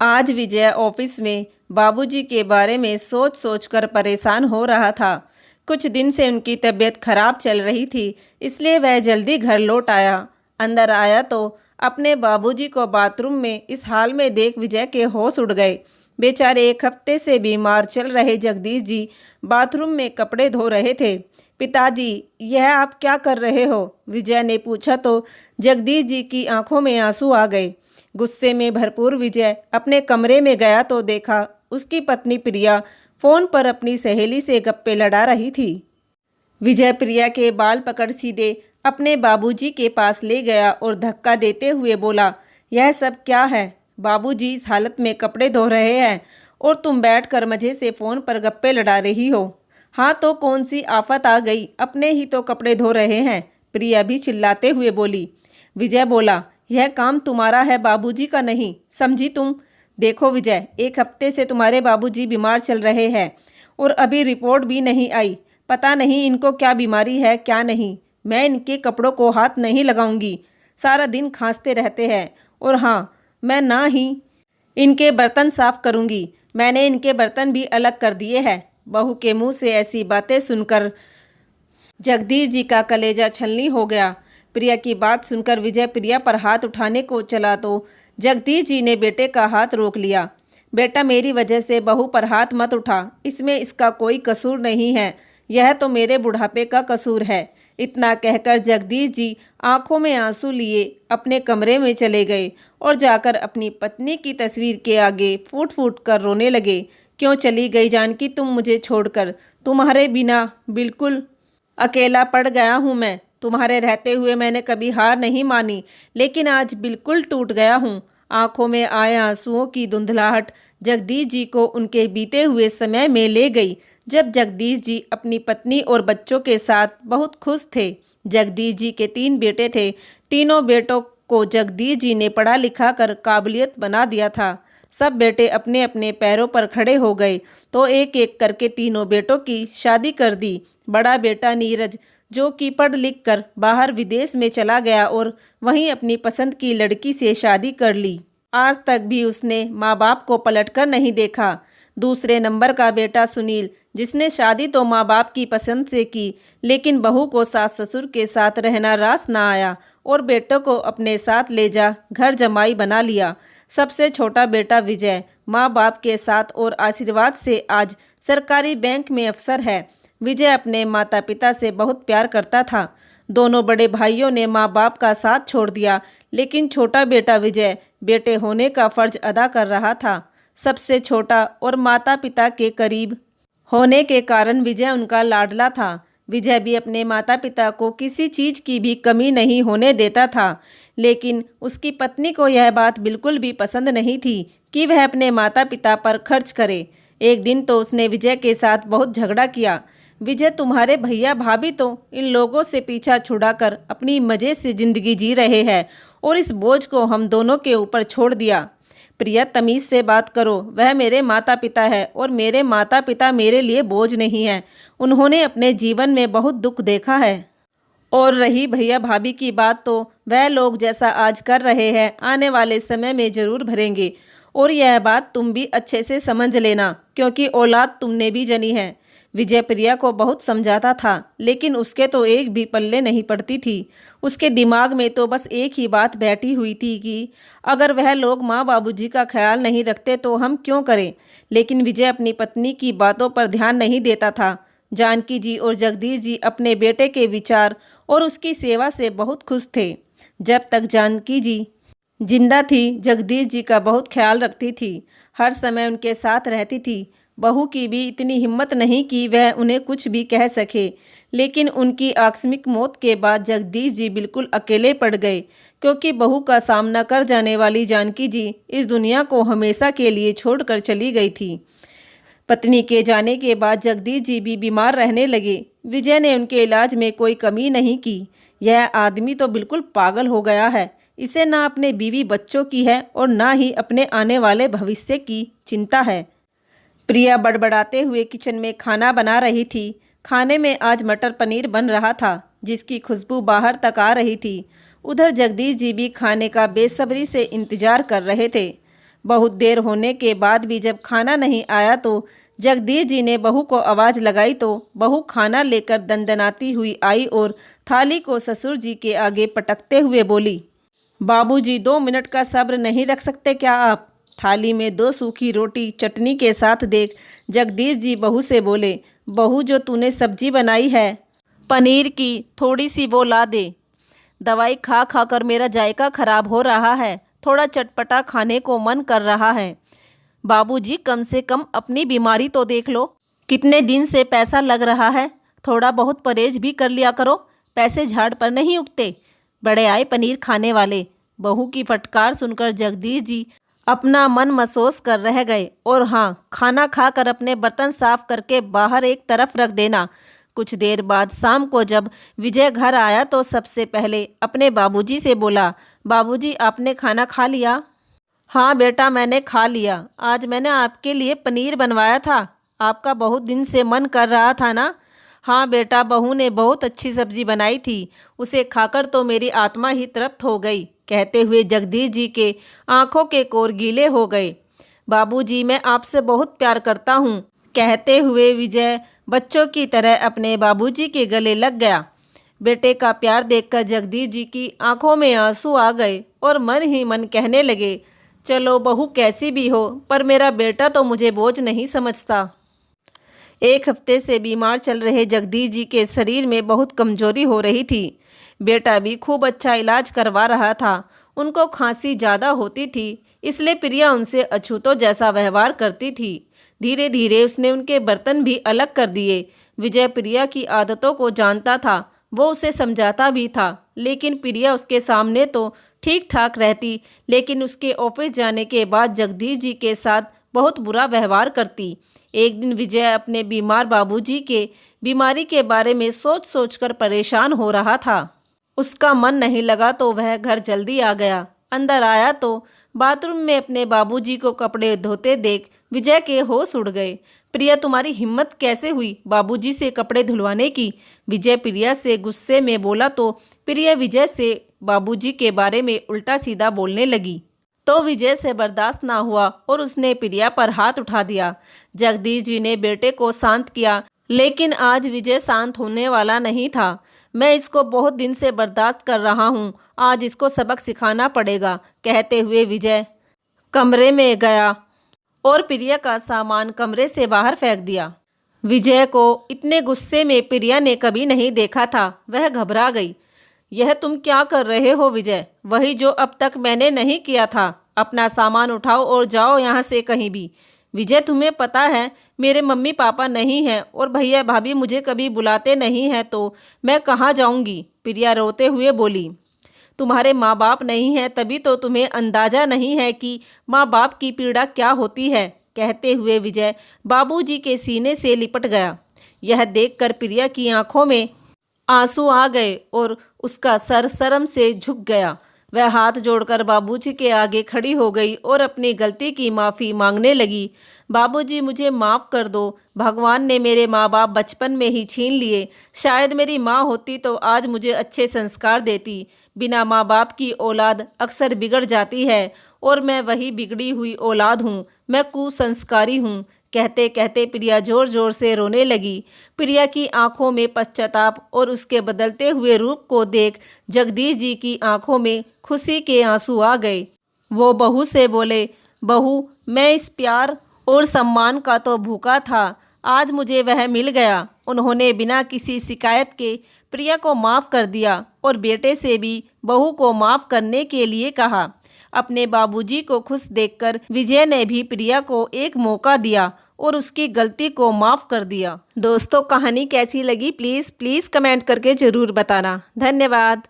आज विजय ऑफिस में बाबूजी के बारे में सोच सोच कर परेशान हो रहा था। कुछ दिन से उनकी तबीयत खराब चल रही थी, इसलिए वह जल्दी घर लौट आया। अंदर आया तो अपने बाबूजी को बाथरूम में इस हाल में देख विजय के होश उड़ गए। बेचारे एक हफ्ते से बीमार चल रहे जगदीश जी बाथरूम में कपड़े धो रहे थे। पिताजी, यह आप क्या कर रहे हो? विजय ने पूछा तो जगदीश जी की आंखों में आंसू आ गए। गुस्से में भरपूर विजय अपने कमरे में गया तो देखा उसकी पत्नी प्रिया फोन पर अपनी सहेली से गप्पे लड़ा रही थी। विजय प्रिया के बाल पकड़ सीधे अपने बाबूजी के पास ले गया और धक्का देते हुए बोला, यह सब क्या है? बाबूजी इस हालत में कपड़े धो रहे हैं और तुम बैठकर मजे से फ़ोन पर गप्पे लड़ा रही हो। हाँ तो कौन सी आफत आ गई, अपने ही तो कपड़े धो रहे हैं, प्रिया भी चिल्लाते हुए बोली। विजय बोला, यह काम तुम्हारा है, बाबूजी का नहीं, समझी तुम? देखो विजय, एक हफ्ते से तुम्हारे बाबूजी बीमार चल रहे हैं और अभी रिपोर्ट भी नहीं आई। पता नहीं इनको क्या बीमारी है क्या नहीं। मैं इनके कपड़ों को हाथ नहीं लगाऊंगी, सारा दिन खांसते रहते हैं। और हाँ, मैं ना ही इनके बर्तन साफ करूंगी, मैंने इनके बर्तन भी अलग कर दिए हैं। बहू के मुंह से ऐसी बातें सुनकर जगदीश जी का कलेजा छलनी हो गया। प्रिया की बात सुनकर विजय प्रिया पर हाथ उठाने को चला तो जगदीश जी ने बेटे का हाथ रोक लिया। बेटा, मेरी वजह से बहू पर हाथ मत उठा, इसमें इसका कोई कसूर नहीं है, यह तो मेरे बुढ़ापे का कसूर है। इतना कहकर जगदीश जी आंखों में आंसू लिए अपने कमरे में चले गए और जाकर अपनी पत्नी की तस्वीर के आगे फूट फूट कर रोने लगे। क्यों चली गई जानकी तुम मुझे छोड़कर? तुम्हारे बिना बिल्कुल अकेला पड़ गया हूँ मैं। तुम्हारे रहते हुए मैंने कभी हार नहीं मानी, लेकिन आज बिल्कुल टूट गया हूँ। आंखों में आए आंसुओं की धुंधलाहट जगदीश जी को उनके बीते हुए समय में ले गई, जब जगदीश जी अपनी पत्नी और बच्चों के साथ बहुत खुश थे। जगदीश जी के 3 बेटे थे। तीनों बेटों को जगदीश जी ने पढ़ा लिखा कर काबिलियत बना दिया था। सब बेटे अपने अपने पैरों पर खड़े हो गए तो एक एक करके तीनों बेटों की शादी कर दी। बड़ा बेटा नीरज, जो कि पढ़ लिख कर बाहर विदेश में चला गया और वहीं अपनी पसंद की लड़की से शादी कर ली। आज तक भी उसने माँ बाप को पलटकर नहीं देखा। दूसरे नंबर का बेटा सुनील, जिसने शादी तो माँ बाप की पसंद से की, लेकिन बहू को सास ससुर के साथ रहना रास ना आया और बेटों को अपने साथ ले जा घर जमाई बना लिया। सबसे छोटा बेटा विजय, माँ बाप के साथ और आशीर्वाद से आज सरकारी बैंक में अफसर है। विजय अपने माता पिता से बहुत प्यार करता था। दोनों बड़े भाइयों ने माँ बाप का साथ छोड़ दिया, लेकिन छोटा बेटा विजय बेटे होने का फर्ज अदा कर रहा था। सबसे छोटा और माता पिता के करीब होने के कारण विजय उनका लाडला था। विजय भी अपने माता पिता को किसी चीज़ की भी कमी नहीं होने देता था, लेकिन उसकी पत्नी को यह बात बिल्कुल भी पसंद नहीं थी कि वह अपने माता पिता पर खर्च करे। एक दिन तो उसने विजय के साथ बहुत झगड़ा किया। विजय, तुम्हारे भैया भाभी तो इन लोगों से पीछा छुड़ाकर अपनी मज़े से ज़िंदगी जी रहे हैं और इस बोझ को हम दोनों के ऊपर छोड़ दिया। प्रिया, तमीज़ से बात करो, वह मेरे माता पिता है और मेरे माता पिता मेरे लिए बोझ नहीं हैं। उन्होंने अपने जीवन में बहुत दुख देखा है। और रही भैया भाभी की बात, तो वह लोग जैसा आज कर रहे हैं आने वाले समय में ज़रूर भरेंगे। और यह बात तुम भी अच्छे से समझ लेना, क्योंकि औलाद तुमने भी जनी है। विजय प्रिया को बहुत समझाता था, लेकिन उसके तो एक भी पल्ले नहीं पड़ती थी। उसके दिमाग में तो बस एक ही बात बैठी हुई थी कि अगर वह लोग माँ बाबूजी का ख्याल नहीं रखते तो हम क्यों करें। लेकिन विजय अपनी पत्नी की बातों पर ध्यान नहीं देता था। जानकी जी और जगदीश जी अपने बेटे के विचार और उसकी सेवा से बहुत खुश थे। जब तक जानकी जी जिंदा थी, जगदीश जी का बहुत ख्याल रखती थी, हर समय उनके साथ रहती थी। बहू की भी इतनी हिम्मत नहीं कि वह उन्हें कुछ भी कह सके, लेकिन उनकी आकस्मिक मौत के बाद जगदीश जी बिल्कुल अकेले पड़ गए, क्योंकि बहू का सामना कर जाने वाली जानकी जी इस दुनिया को हमेशा के लिए छोड़कर चली गई थी। पत्नी के जाने के बाद जगदीश जी भी बीमार रहने लगे। विजय ने उनके इलाज में कोई कमी नहीं की। यह आदमी तो बिल्कुल पागल हो गया है, इसे ना अपने बीवी बच्चों की है और ना ही अपने आने वाले भविष्य की चिंता है। प्रिया बड़बड़ाते हुए किचन में खाना बना रही थी। खाने में आज मटर पनीर बन रहा था, जिसकी खुशबू बाहर तक आ रही थी। उधर जगदीश जी भी खाने का बेसब्री से इंतजार कर रहे थे। बहुत देर होने के बाद भी जब खाना नहीं आया तो जगदीश जी ने बहू को आवाज़ लगाई तो बहू खाना लेकर दंदनाती हुई आई और थाली को ससुर जी के आगे पटकते हुए बोली, बाबूजी 2 मिनट का सब्र नहीं रख सकते क्या आप? थाली में 2 सूखी रोटी चटनी के साथ देख जगदीश जी बहू से बोले, बहू जो तूने सब्जी बनाई है पनीर की थोड़ी सी वो ला दे। दवाई खा खा कर मेरा जायका खराब हो रहा है, थोड़ा चटपटा खाने को मन कर रहा है। बाबूजी कम से कम अपनी बीमारी तो देख लो, कितने दिन से पैसा लग रहा है, थोड़ा बहुत परहेज भी कर लिया करो, पैसे झाड़ पर नहीं उगते। बड़े आए पनीर खाने वाले। बहू की फटकार सुनकर जगदीश जी अपना मन महसूस कर रह गए। और हाँ, खाना खाकर अपने बर्तन साफ करके बाहर एक तरफ रख देना। कुछ देर बाद शाम को जब विजय घर आया तो सबसे पहले अपने बाबूजी से बोला, बाबूजी आपने खाना खा लिया? हाँ बेटा मैंने खा लिया। आज मैंने आपके लिए पनीर बनवाया था, आपका बहुत दिन से मन कर रहा था ना? हाँ बेटा, बहू ने बहुत अच्छी सब्जी बनाई थी, उसे खाकर तो मेरी आत्मा ही तृप्त हो गई। कहते हुए जगदीश जी के आंखों के कोर गीले हो गए। बाबूजी मैं आपसे बहुत प्यार करता हूँ, कहते हुए विजय बच्चों की तरह अपने बाबूजी के गले लग गया। बेटे का प्यार देखकर जगदीश जी की आंखों में आंसू आ गए और मन ही मन कहने लगे, चलो बहू कैसी भी हो पर मेरा बेटा तो मुझे बोझ नहीं समझता। 1 हफ्ते से बीमार चल रहे जगदीश जी के शरीर में बहुत कमजोरी हो रही थी। बेटा भी खूब अच्छा इलाज करवा रहा था। उनको खांसी ज़्यादा होती थी, इसलिए प्रिया उनसे अछूतों जैसा व्यवहार करती थी। धीरे धीरे उसने उनके बर्तन भी अलग कर दिए। विजय प्रिया की आदतों को जानता था, वो उसे समझाता भी था, लेकिन प्रिया उसके सामने तो ठीक ठाक रहती, लेकिन उसके ऑफिस जाने के बाद जगदीश जी के साथ बहुत बुरा व्यवहार करती। एक दिन विजय अपने बीमार बाबूजी के बीमारी के बारे में सोच सोच कर परेशान हो रहा था। उसका मन नहीं लगा तो वह घर जल्दी आ गया। अंदर आया तो बाथरूम में अपने बाबूजी को कपड़े धोते देख विजय के होश उड़ गए। प्रिया तुम्हारी हिम्मत कैसे हुई बाबूजी से कपड़े धुलवाने की? विजय प्रिया से गुस्से में बोला तो प्रिया विजय से बाबूजी के बारे में उल्टा सीधा बोलने लगी। तो विजय से बर्दाश्त ना हुआ और उसने प्रिया पर हाथ उठा दिया। जगदीश जी ने बेटे को शांत किया, लेकिन आज विजय शांत होने वाला नहीं था। मैं इसको बहुत दिन से बर्दाश्त कर रहा हूँ, आज इसको सबक सिखाना पड़ेगा, कहते हुए विजय कमरे में गया और प्रिया का सामान कमरे से बाहर फेंक दिया। विजय को इतने गुस्से में प्रिया ने कभी नहीं देखा था। वह घबरा गई। यह तुम क्या कर रहे हो विजय? वही जो अब तक मैंने नहीं किया था। अपना सामान उठाओ और जाओ यहाँ से कहीं भी। विजय तुम्हें पता है मेरे मम्मी पापा नहीं हैं और भैया भाभी मुझे कभी बुलाते नहीं हैं, तो मैं कहाँ जाऊँगी? प्रिया रोते हुए बोली। तुम्हारे माँ बाप नहीं हैं तभी तो तुम्हें अंदाज़ा नहीं है कि माँ बाप की पीड़ा क्या होती है, कहते हुए विजय बाबूजी के सीने से लिपट गया। यह देखकर प्रिया की आंखों में आंसू आ गए और उसका सर शर्म से झुक गया। वह हाथ जोड़कर बाबूजी के आगे खड़ी हो गई और अपनी गलती की माफ़ी मांगने लगी। बाबूजी मुझे माफ़ कर दो, भगवान ने मेरे माँ बाप बचपन में ही छीन लिए। शायद मेरी माँ होती तो आज मुझे अच्छे संस्कार देती। बिना माँ बाप की औलाद अक्सर बिगड़ जाती है और मैं वही बिगड़ी हुई औलाद हूँ। मैं कुसंस्कारी हूँ। कहते कहते प्रिया जोर जोर से रोने लगी। प्रिया की आंखों में पश्चाताप और उसके बदलते हुए रूप को देख जगदीश जी की आंखों में खुशी के आंसू आ गए। वो बहू से बोले, बहू मैं इस प्यार और सम्मान का तो भूखा था, आज मुझे वह मिल गया। उन्होंने बिना किसी शिकायत के प्रिया को माफ़ कर दिया और बेटे से भी बहू को माफ़ करने के लिए कहा। अपने बाबूजी को खुश देखकर विजय ने भी प्रिया को एक मौका दिया और उसकी गलती को माफ़ कर दिया। दोस्तों कहानी कैसी लगी प्लीज़ कमेंट करके ज़रूर बताना। धन्यवाद।